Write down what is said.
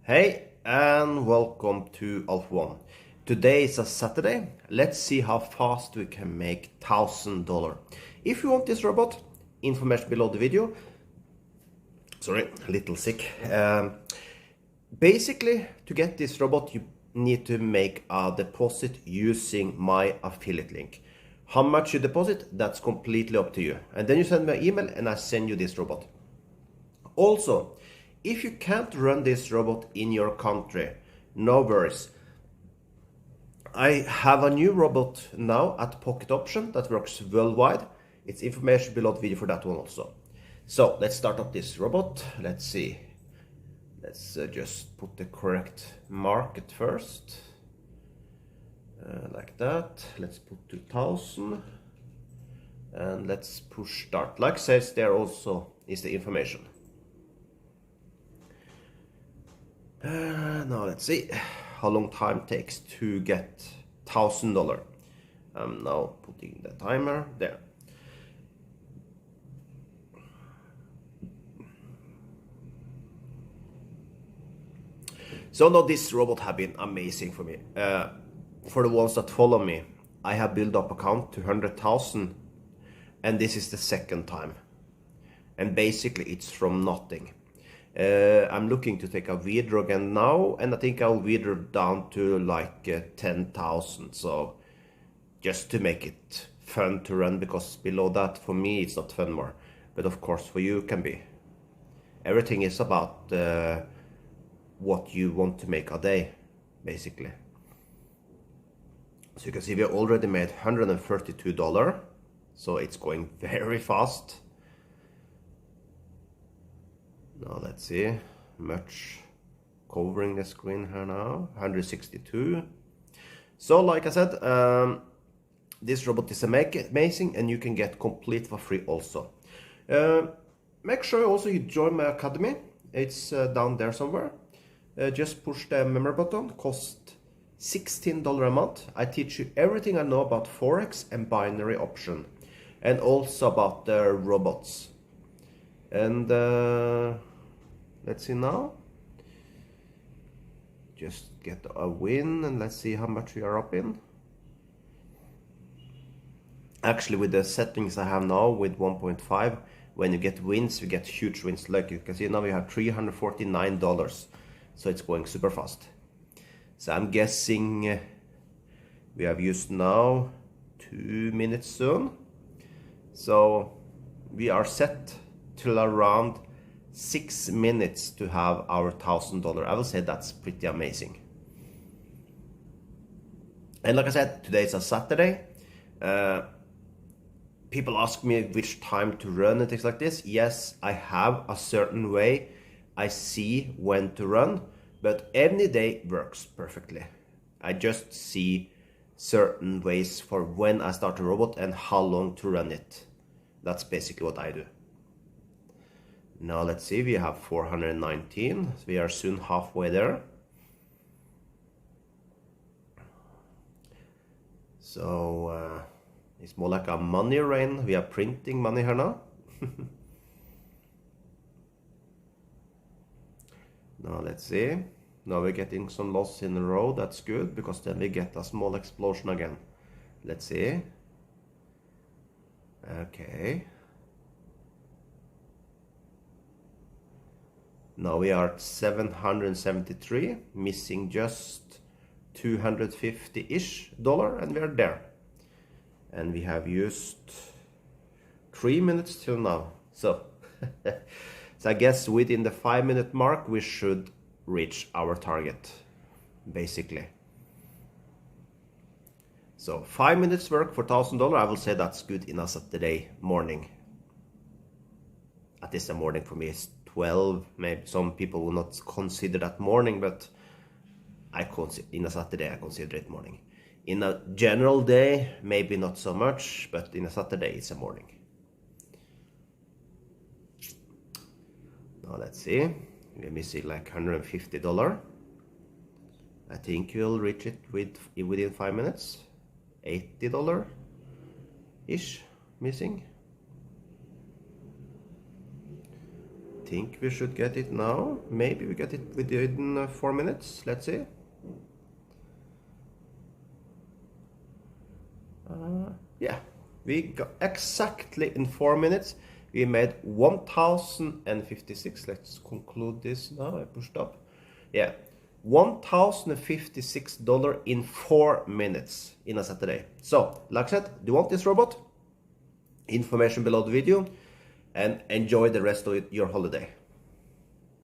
Hey, and welcome to Alpha One. Today is a Saturday. Let's see how fast we can make $1,000. If you want this robot, information below the video. Sorry, a little sick. Basically, to get this robot, you need to make a deposit using my affiliate link. How much you deposit, that's completely up to you. And then you send me an email and I send you this robot. Also, if you can't run this robot in your country, no worries. I have a new robot now at Pocket Option that works worldwide. It's information below the video for that one also. So let's start up this robot. Let's see. Let's just put the correct market first. Like that. Let's put 2000. And let's push start. Like says there also is the information. Now let's see how long time takes to get $1,000. I'm now putting the timer there. So now this robot have been amazing for me. For the ones that follow me, I have built up account to 100,000 and this is the second time. And basically it's from nothing. I'm looking to take a withdraw again now, and I think I'll withdraw down to like 10,000. So just to make it fun to run, because below that for me it's not fun more, but of course for you it can be. Everything is about what you want to make a day, basically. So you can see we already made $132, so it's going very fast. Now let's see, much covering the screen here now, 162. So like I said, this robot is amazing and you can get complete for free also. Make sure also you join my academy. It's down there somewhere. Just push the member button, cost $16 a month. I teach you everything I know about Forex and binary option, and also about the robots. And let's see now. Just get a win and let's see how much we are up in. Actually, with the settings I have now with 1.5, when you get wins, you get huge wins. Like you can see now we have $349. So it's going super fast. So I'm guessing we have used now 2 minutes soon. So we are set till around 6 minutes to have our $1,000. I will say that's pretty amazing. And like I said, today is a Saturday. People ask me which time to run and things like this. Yes, I have a certain way I see when to run, but any day works perfectly. I just see certain ways for when I start a robot and how long to run it. That's basically what I do. Now let's see, we have 419, so we are soon halfway there. So it's more like a money rain. We are printing money here now. Now let's see. Now we're getting some loss in a row. That's good, because then we get a small explosion again. Let's see. Okay. Now we are at 773, missing just $250-ish, and we are there. And we have used 3 minutes till now. So, so I guess within the 5-minute mark we should reach our target, basically. So 5 minutes work for $1,000, I will say that's good in a Saturday morning. At least the morning for me is 12, maybe some people will not consider that morning, but in a Saturday I consider it morning. In a general day, maybe not so much, but in a Saturday it's a morning. Now let's see, let me see, like $150. I think you'll reach it within 5 minutes. $80-ish missing. think we should get it now. Maybe we get it within 4 minutes. Let's see. Yeah, we got exactly in 4 minutes. We made 1,056. Let's conclude this now. I pushed up. Yeah, $1,056 in 4 minutes in a Saturday. So, like I said, do you want this robot? Information below the video, and enjoy the rest of your holiday.